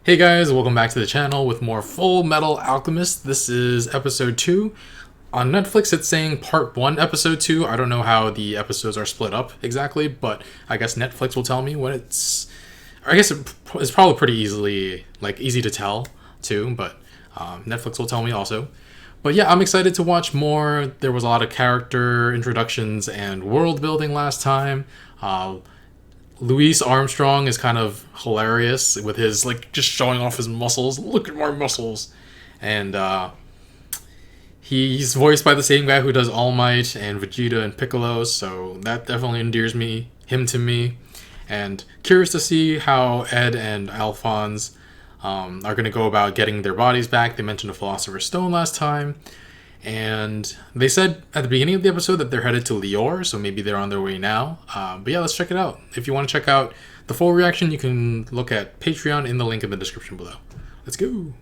Hey guys, welcome back to the channel with more Fullmetal Alchemist. This is episode 2. On Netflix it's saying part 1 episode 2. I don't know how the episodes are split up exactly, but I guess Netflix will tell me when it's... I guess it's probably pretty easy to tell too, but Netflix will tell me also. But yeah, I'm excited to watch more. There was a lot of character introductions and world building last time. Louis Armstrong is kind of hilarious with his, just showing off his muscles. Look at my muscles. And he's voiced by the same guy who does All Might and Vegeta and Piccolo, so that definitely endears him to me. And curious to see how Ed and Alphonse are going to go about getting their bodies back. They mentioned a Philosopher's Stone last time. And they said at the beginning of the episode that they're headed to Lior, so maybe they're on their way now. But yeah, let's check it out. If you want to check out the full reaction, you can look at Patreon in the link in the description below. Let's go.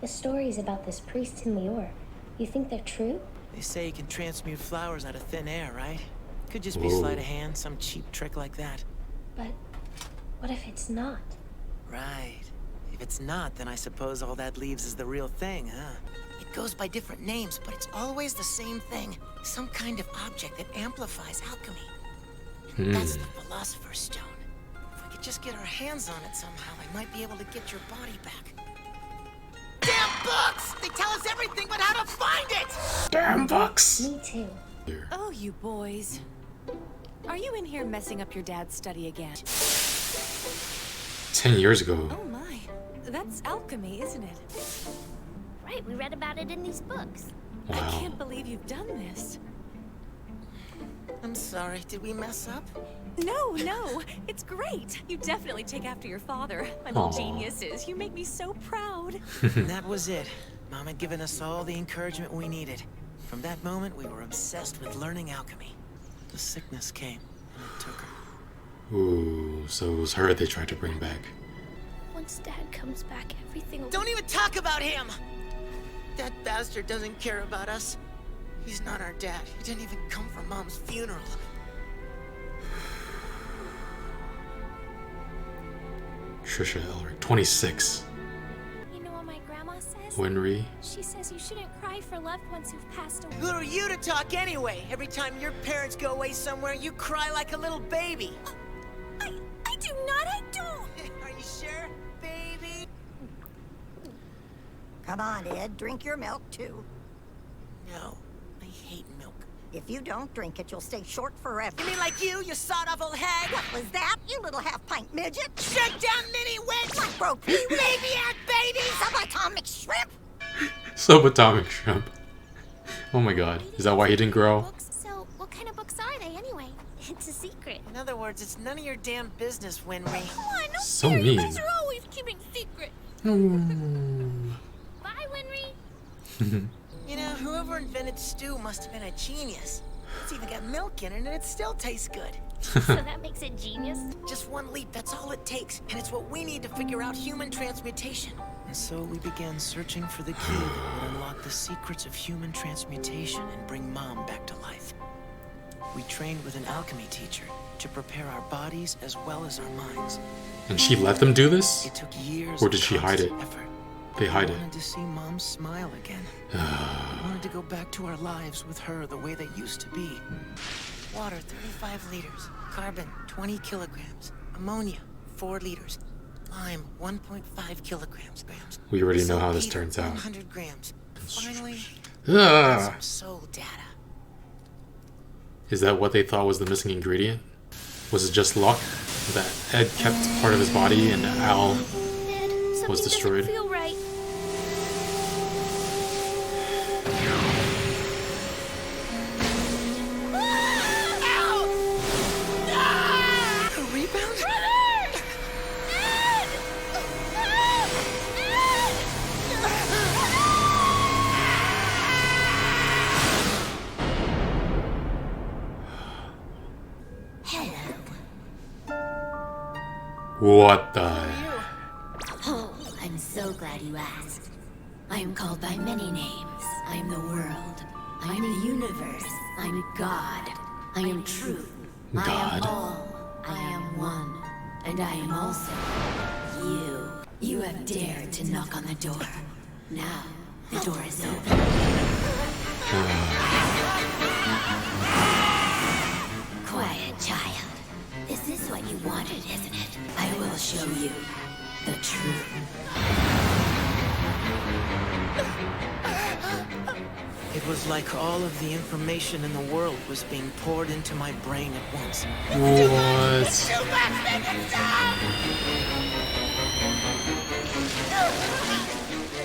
The stories about this priest in Lior, you think they're true? They say you can transmute flowers out of thin air, right? Could just be sleight of hand, some cheap trick like that. But what if it's not? Right. If it's not, then I suppose all that leaves is the real thing, huh? It goes by different names, but it's always the same thing. Some kind of object that amplifies alchemy. And that's the Philosopher's Stone. If we could just get our hands on it somehow, I might be able to get your body back. Damn books! They tell us everything but how to find it! Damn books! Me too. Oh, you boys. Are you in here messing up your dad's study again? 10 years ago. Oh my. That's alchemy, isn't it? Right, we read about it in these books. I Wow. can't believe you've done this. I'm sorry, did we mess up? No, it's great. You definitely take after your father. My little Aw. geniuses. You make me so proud. And that was it. Mom had given us all the encouragement we needed. From that moment, we were obsessed with learning alchemy. The sickness came, and it took her. Ooh, so it was her they tried to bring back. Once Dad comes back, everything will... Don't even talk about him! That bastard doesn't care about us. He's not our dad. He didn't even come for Mom's funeral. Trisha Elric, 26. You know what my grandma says? Winry. She says you shouldn't cry for loved ones who've passed away. Who are you to talk anyway? Every time your parents go away somewhere, you cry like a little baby. I do not, I don't. Are you sure, baby? Come on, Ed, drink your milk, too. No, I hate milk. If you don't drink it, you'll stay short forever. You mean like you sawed-off old hag? What was that, you little half-pint midget? Shut down, mini witch! What broke you? Baby-ass baby! Subatomic shrimp! Subatomic shrimp. Oh my god. Is that why he didn't grow? Books? So, what kind of books are they anyway? It's a secret. In other words, it's none of your damn business, Winry. Come on, no So fair. mean. You guys are always keeping secrets. Bye, Winry. You know, whoever invented stew must have been a genius. It's even got milk in it and it still tastes good. So that makes it genius? Just one leap, that's all it takes. And it's what we need to figure out human transmutation. And so we began searching for the key that would unlock the secrets of human transmutation and bring Mom back to life. We trained with an alchemy teacher to prepare our bodies as well as our minds. And she let them do this? It took years Or of did she hide it? constant effort. They hide We it. wanted to see Mom smile again. We wanted to go back to our lives with her the way they used to be. Water, 35 liters. Carbon, 20 kilograms. Ammonia, 4 liters. Lime, 1.5 kilograms. We already know how this Saltpeter, turns out. 100 grams. Finally, Ah. some soul data. Is that what they thought was the missing ingredient? Was it just luck that Ed kept part of his body and Al... Ned, something Was destroyed. doesn't feel right. A rebound? What the... Oh, I'm so glad you asked. I am called by many names. I am the world. I am the universe. I'm God. I am truth. I am God. all. I am one. And I am also you. You have dared to knock on the door. Now, the door is open. Quiet, child. This is what you wanted, isn't it? I will show you the truth. It was like all of the information in the world was being poured into my brain at once. What?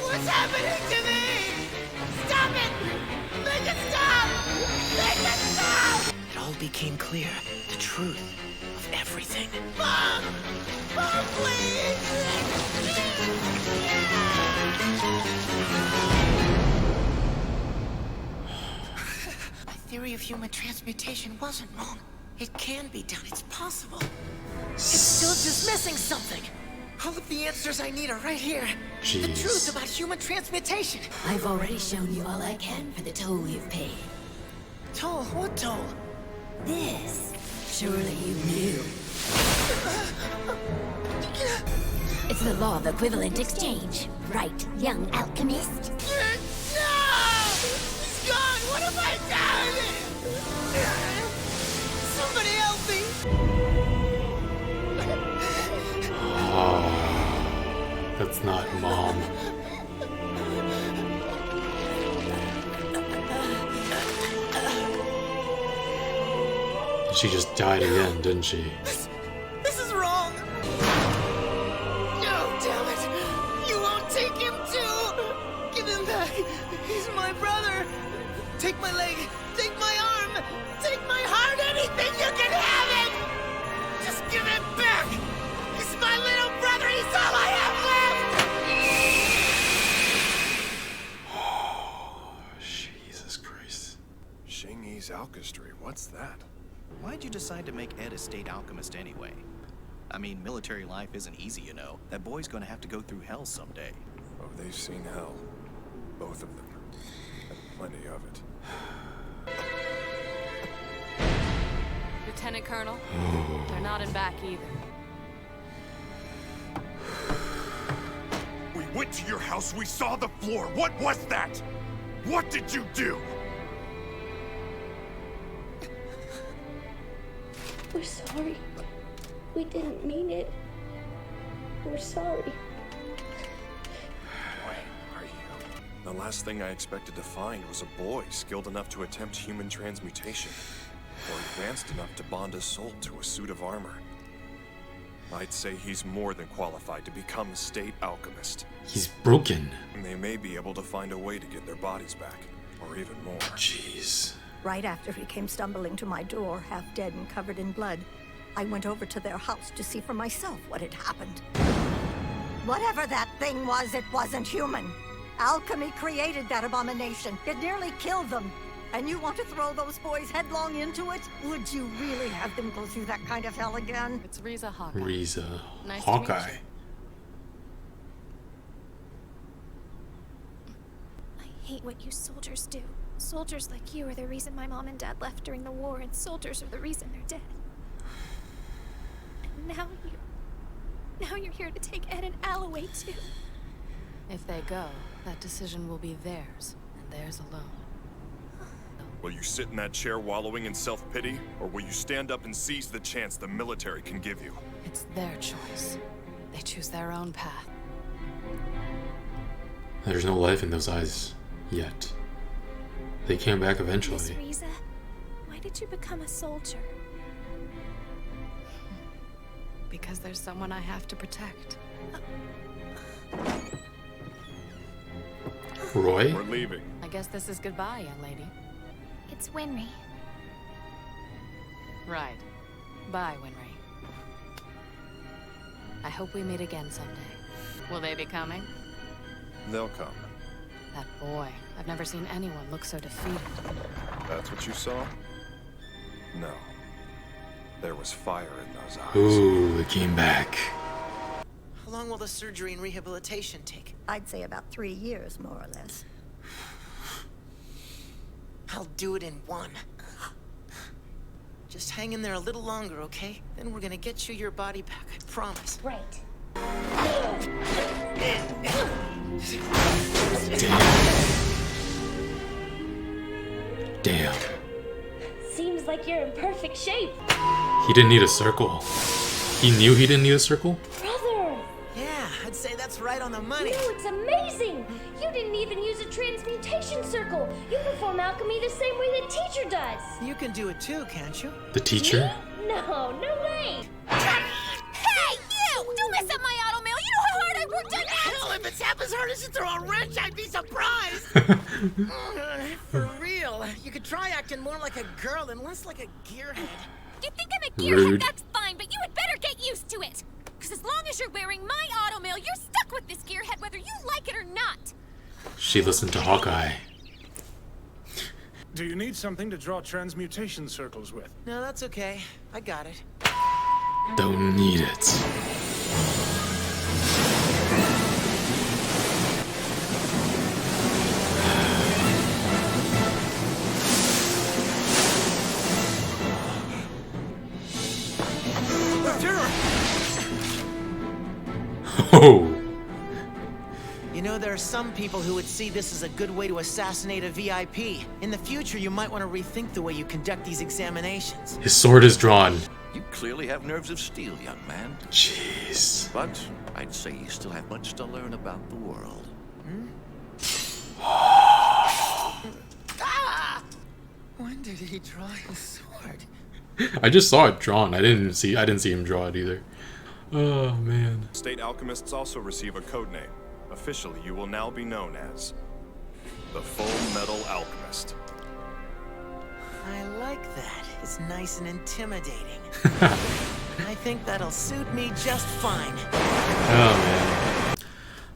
What's happening to me? Stop it! Make it stop! Make it stop! It all became clear. The truth of everything. Mom! Mom, please! My theory of human transmutation wasn't wrong. It can be done. It's possible. It's still just missing something. All of the answers I need are right here. The Jeez. truth about human transmutation. I've already shown you all I can for the toll you've paid. Toll? What toll? This, surely you knew. It's the law of equivalent exchange, right, young alchemist? No! He's gone! What have I done? Somebody help me! Oh, that's not Mom. She just died again, didn't she? This is wrong. No, damn it! You won't take him too! Give him back. He's my brother. Take my leg. Take my arm. Take my heart, anything you can have it! Just give it back! He's my little brother, he's all I have left! Jesus Christ. Xingyi's Alchemy, what's that? Why'd you decide to make Ed a state alchemist anyway? I mean, military life isn't easy, you know. That boy's gonna have to go through hell someday. Oh, they've seen hell. Both of them. And plenty of it. Lieutenant Colonel, they're not in back either. We went to your house, we saw the floor. What was that? What did you do? We're sorry. We didn't mean it. We're sorry. Why are you? The last thing I expected to find was a boy skilled enough to attempt human transmutation, or advanced enough to bond a soul to a suit of armor. I'd say he's more than qualified to become a state alchemist. He's broken. And they may be able to find a way to get their bodies back, or even more. Jeez. Right after he came stumbling to my door, half dead and covered in blood, I went over to their house to see for myself what had happened. Whatever that thing was, it wasn't human. Alchemy created that abomination. It nearly killed them. And you want to throw those boys headlong into it? Would you really have them go through that kind of hell again? It's Riza Hawkeye. Riza. Nice to meet Hawkeye. you. I hate what you soldiers do. Soldiers like you are the reason my mom and dad left during the war, and soldiers are the reason they're dead. And now you're here to take Ed and Al away too. If they go, that decision will be theirs, and theirs alone. Will you sit in that chair wallowing in self-pity, or will you stand up and seize the chance the military can give you? It's their choice. They choose their own path. There's no life in those eyes yet. They came back Miss eventually. Riza, why did you become a soldier? Because there's someone I have to protect. Roy? We're leaving. I guess this is goodbye, young lady. It's Winry. Right. Bye, Winry. I hope we meet again someday. Will they be coming? They'll come. That boy. I've never seen anyone look so defeated. That's what you saw? No. There was fire in those eyes. Ooh, they came back. How long will the surgery and rehabilitation take? I'd say about 3 years, more or less. I'll do it in 1. Just hang in there a little longer, okay? Then we're gonna get you your body back, I promise. Right. Damn. Seems like you're in perfect shape. He didn't need a circle. He knew he didn't need a circle? Brother! Yeah, I'd say that's right on the money. No, it's amazing! You didn't even use a transmutation circle. You perform alchemy the same way the teacher does. You can do it too, can't you? The teacher? No, no way! Hey, you! Don't mess up my auto mail. You know how hard I worked on that. Hell, if it's half as hard as to throw a wrench, I'd be surprised. For real, you could try acting more like a girl and less like a gearhead. You think I'm a gearhead? That's fine, but you had better get used to it. Because as long as you're wearing my auto mail, you're stuck with this gearhead whether you like it or not. She listened to Hawkeye. Do you need something to draw transmutation circles with? No, that's okay. I got it. Don't need it. Oh. You know, there are some people who would see this as a good way to assassinate a VIP. In the future, you might want to rethink the way you conduct these examinations. His sword is drawn. You clearly have nerves of steel, young man. Jeez. But I'd say you still have much to learn about the world. When did he draw his sword? I just saw it drawn. I didn't see him draw it either. Oh man. State alchemists also receive a code name. Officially, you will now be known as the Fullmetal Alchemist. I like that. It's nice and intimidating. I think that'll suit me just fine. Oh man.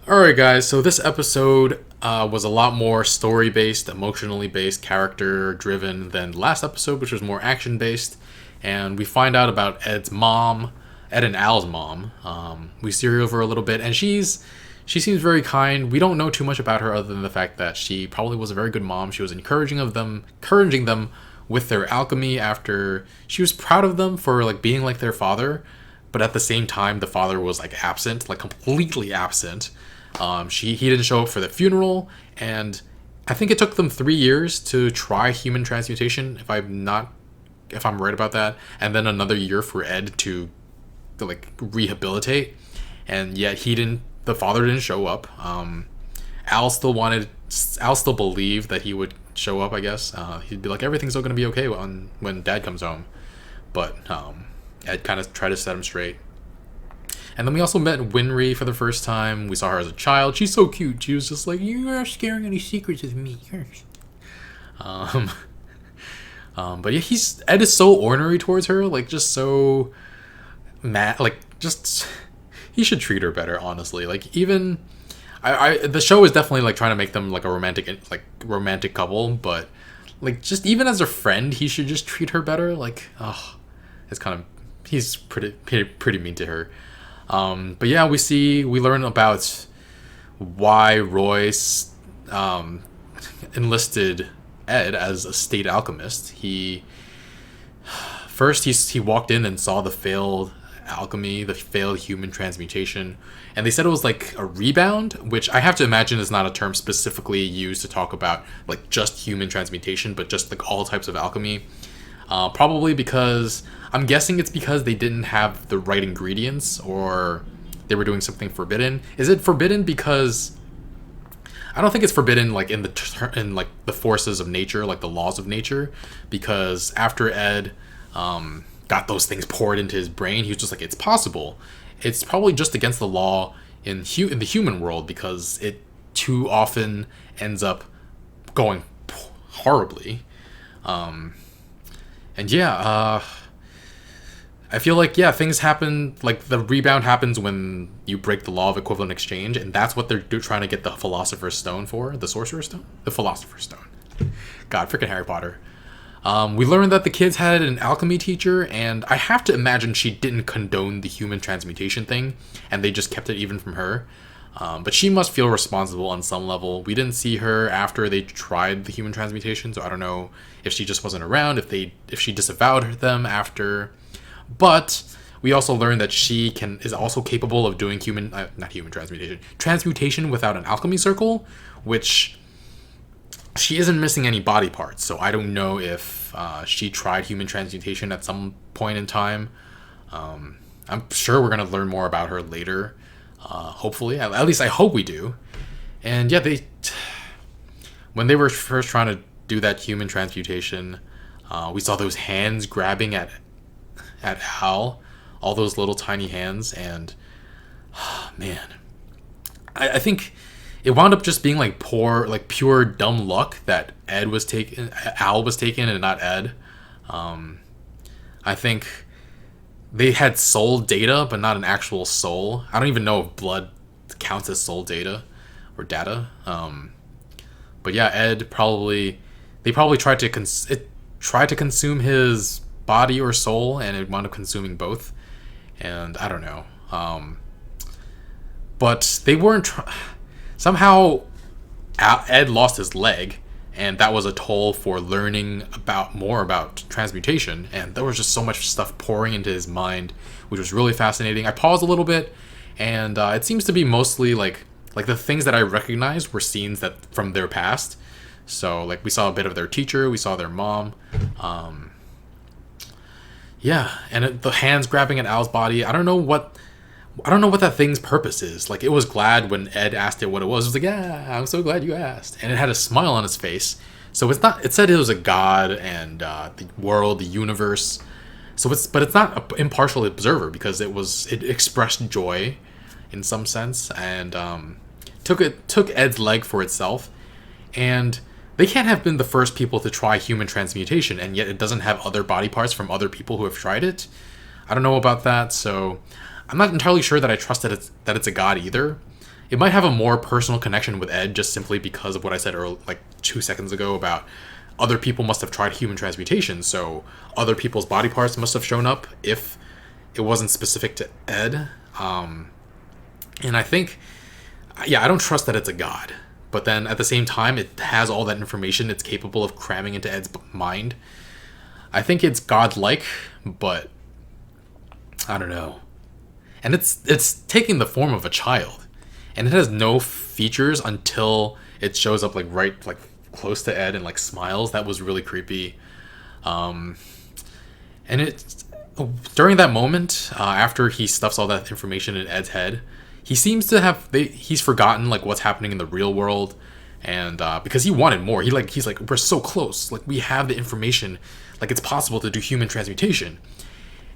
Alright guys, so this episode was a lot more story-based, emotionally based, character-driven than the last episode, which was more action-based. And we find out about Ed's mom, Ed and Al's mom. We see her over a little bit, and she seems very kind. We don't know too much about her other than the fact that she probably was a very good mom. She was encouraging them with their alchemy after she was proud of them for like being like their father, but at the same time the father was like absent, like completely absent. He didn't show up for the funeral, and I think it took them 3 years to try human transmutation, if I'm right about that, and then another year for Ed to like rehabilitate, and yet the father didn't show up. Al still believed that he would show up, I guess. He'd be like, everything's still gonna be okay when Dad comes home, but Ed kind of tried to set him straight. And then we also met Winry for the first time. We saw her as a child. She's so cute. She was just like, you are sharing any secrets with me. But yeah, Ed is so ornery towards her, like just so mad, like just he should treat her better, honestly. Like even the show is definitely like trying to make them like a romantic couple, but like just even as a friend, he should just treat her better. Like he's pretty mean to her. But yeah, we learn about why Royce enlisted Ed as a state alchemist. He walked in and saw the failed alchemy, the failed human transmutation, and they said it was like a rebound, which I have to imagine is not a term specifically used to talk about like just human transmutation, but just like all types of alchemy. Probably because I'm guessing it's because they didn't have the right ingredients, or they were doing something forbidden. Is it forbidden because I don't think it's forbidden like in the forces of nature, like the laws of nature, because after Ed got those things poured into his brain, he was just like, it's possible. It's probably just against the law in the human world, because it too often ends up going horribly. And yeah, I feel like, yeah, things happen, like the rebound happens when you break the law of equivalent exchange, and that's what they're trying to get the Philosopher's Stone for, the Sorcerer's Stone? The Philosopher's Stone. God, freaking Harry Potter. We learned that the kids had an alchemy teacher, and I have to imagine she didn't condone the human transmutation thing, and they just kept it even from her. But she must feel responsible on some level. We didn't see her after they tried the human transmutation, so I don't know if she just wasn't around, if she disavowed them after. But we also learned that she is also capable of doing transmutation without an alchemy circle, which she isn't missing any body parts, so I don't know if she tried human transmutation at some point in time. I'm sure we're gonna learn more about her later. Hopefully, at least I hope we do. And yeah, when they were first trying to do that human transmutation, we saw those hands grabbing at Hal, all those little tiny hands, and man, I think it wound up just being like pure dumb luck that Al was taken and not Ed. I think they had soul data, but not an actual soul. I don't even know if blood counts as soul data or data. But yeah, they probably tried to consume his body or soul, and it wound up consuming both. And I don't know. But they weren't. Somehow, Ed lost his leg, and that was a toll for learning more about transmutation. And there was just so much stuff pouring into his mind, which was really fascinating. I paused a little bit, and it seems to be mostly like the things that I recognized were scenes from their past. So like we saw a bit of their teacher, we saw their mom. Yeah, and the hands grabbing at Al's body. I don't know what that thing's purpose is. Like, it was glad when Ed asked it what it was. It was like, yeah, I'm so glad you asked. And it had a smile on its face. So it said it was a god and the world, the universe. But it's not an impartial observer, because it expressed joy in some sense, and took Ed's leg for itself. And they can't have been the first people to try human transmutation, and yet it doesn't have other body parts from other people who have tried it. I don't know about that, so I'm not entirely sure that I trust that it's a god either. It might have a more personal connection with Ed, just simply because of what I said earlier, like 2 seconds ago, about other people must have tried human transmutation, so other people's body parts must have shown up if it wasn't specific to Ed. And I think, yeah, I don't trust that it's a god. But then at the same time, it has all that information it's capable of cramming into Ed's mind. I think it's godlike, but I don't know. And it's taking the form of a child, and it has no features until it shows up right close to Ed and smiles. That was really creepy. And during that moment, after he stuffs all that information in Ed's head, he seems to have he's forgotten what's happening in the real world, and because he wanted more. He's like, we're so close. We have the information. It's possible to do human transmutation.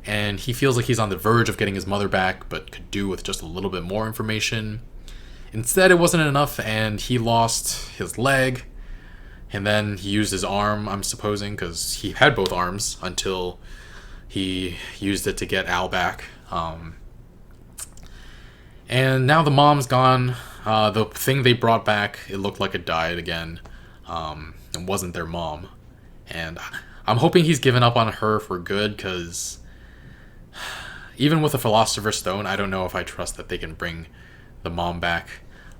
And he feels like he's on the verge of getting his mother back, but could do with just a little bit more information. Instead, it wasn't enough, and he lost his leg. And then he used his arm, I'm supposing, because he had both arms until he used it to get Al back. And now the mom's gone. The thing they brought back, it looked like it died again. It wasn't their mom. And I'm hoping he's given up on her for good, because even with a Philosopher's Stone, I don't know if I trust that they can bring the mom back.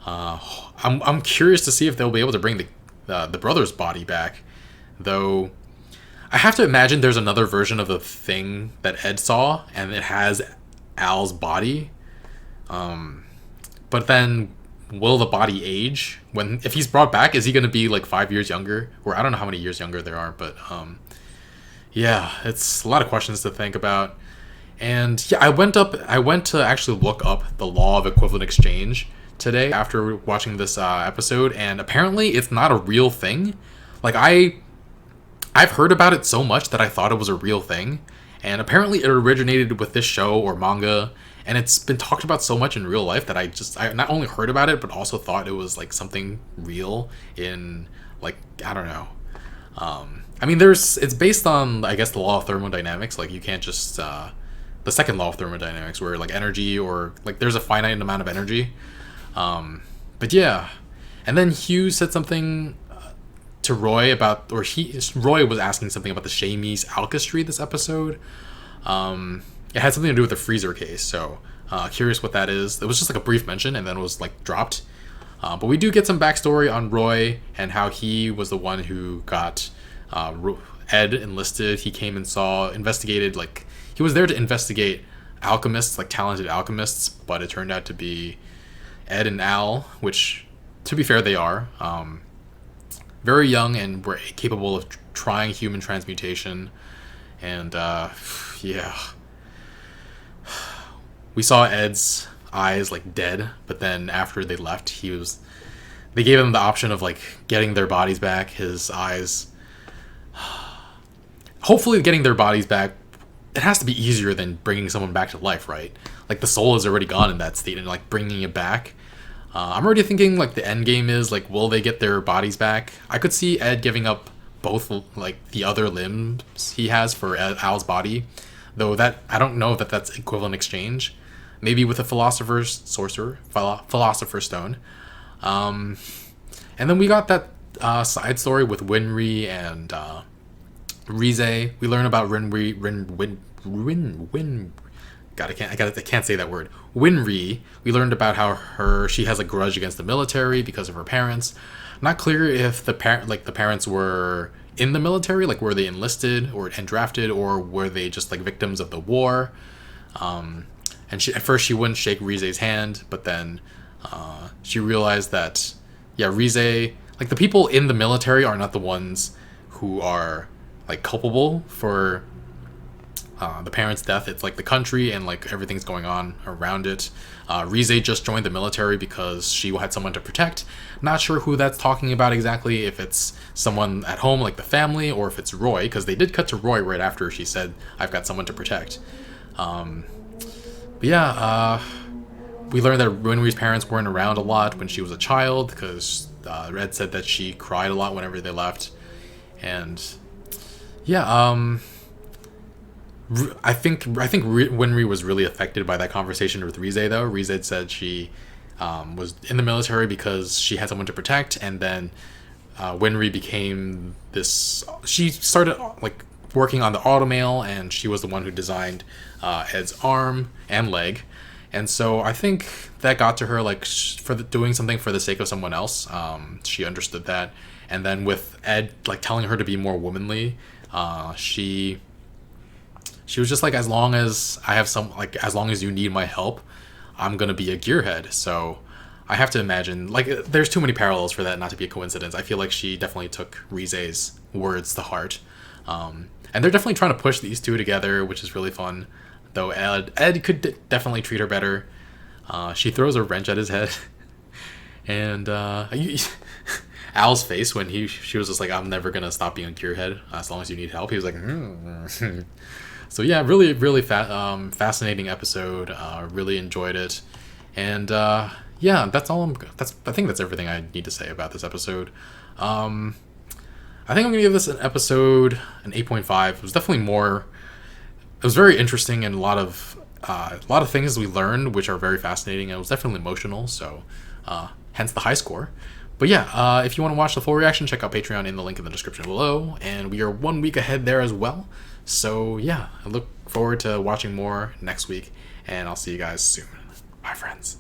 I'm curious to see if they'll be able to bring the brother's body back, though. I have to imagine there's another version of the thing that Ed saw, and it has Al's body. But then, will the body age? If he's brought back, is he going to be 5 years younger? Or I don't know how many years younger there are, but yeah, it's a lot of questions to think about. And yeah, I went to actually look up the law of equivalent exchange today after watching this episode, and apparently it's not a real thing. I've heard about it so much that I thought it was a real thing, and apparently it originated with this show or manga, and it's been talked about so much in real life that I not only heard about it, but also thought it was something real in I don't know. I mean, it's based on, I guess, the law of thermodynamics. You can't just the second law of thermodynamics, where energy, or there's a finite amount of energy. But yeah, and then Hugh said something to Roy about, Roy was asking something about the Shamey's alchemy this episode. It had something to do with the freezer case, so curious what that is. It was just a brief mention, and then it was dropped. But we do get some backstory on Roy and how he was the one who got Ed enlisted. He came and investigated, he was there to investigate alchemists, talented alchemists, but it turned out to be Ed and Al, which, to be fair, they are. very young and were capable of trying human transmutation. And yeah, we saw Ed's eyes like dead, but then after they left, they gave him the option of like getting their bodies back. His eyes, hopefully getting their bodies back, it has to be easier than bringing someone back to life, right? Like the soul is already gone in that state, and like bringing it back, I'm already thinking like the end game is like, will they get their bodies back? I could see Ed giving up both like the other limbs he has for Al's body, though that I don't know that that's equivalent exchange. Maybe with a philosopher's stone. And then we got that side story with Winry and Rize. We learn about I can't say that word. Winry. We learned about how she has a grudge against the military because of her parents. Not clear if the parents were in the military, like were they enlisted and drafted, or were they just like victims of the war. And at first she wouldn't shake Rize's hand, but then she realized that Rize, like the people in the military are not the ones who are like culpable for the parents' death. It's like the country and like everything's going on around it. Rize just joined the military because she had someone to protect. Not sure who that's talking about exactly, if it's someone at home like the family, or if it's Roy, because they did cut to Roy right after she said, I've got someone to protect. But yeah, we learned that Winry's parents weren't around a lot when she was a child, because Red said that she cried a lot whenever they left. And yeah, I think Winry was really affected by that conversation with Rize, though. Rize said she was in the military because she had someone to protect, and then Winry became this. She started like working on the automail, and she was the one who designed Ed's arm and leg. And so I think that got to her, like, doing something for the sake of someone else. She understood that. And then with Ed, like, telling her to be more womanly, she was just like, as long as I have as long as you need my help, I'm going to be a gearhead. So I have to imagine, like, there's too many parallels for that not to be a coincidence. I feel like she definitely took Rize's words to heart. And they're definitely trying to push these two together, which is really fun. Though Ed could definitely treat her better. She throws a wrench at his head. And Al's face when she was just like, I'm never going to stop being a gearhead as long as you need help. He was like, So yeah, really, really fascinating episode. Really enjoyed it. And yeah, that's all. I think that's everything I need to say about this episode. I think I'm gonna give this an 8.5. It was definitely more. It was very interesting, and a lot of things we learned, which are very fascinating. It was definitely emotional, so hence the high score. But yeah, if you want to watch the full reaction, check out Patreon in the link in the description below, and we are 1 week ahead there as well. So yeah, I look forward to watching more next week, and I'll see you guys soon. Bye, friends.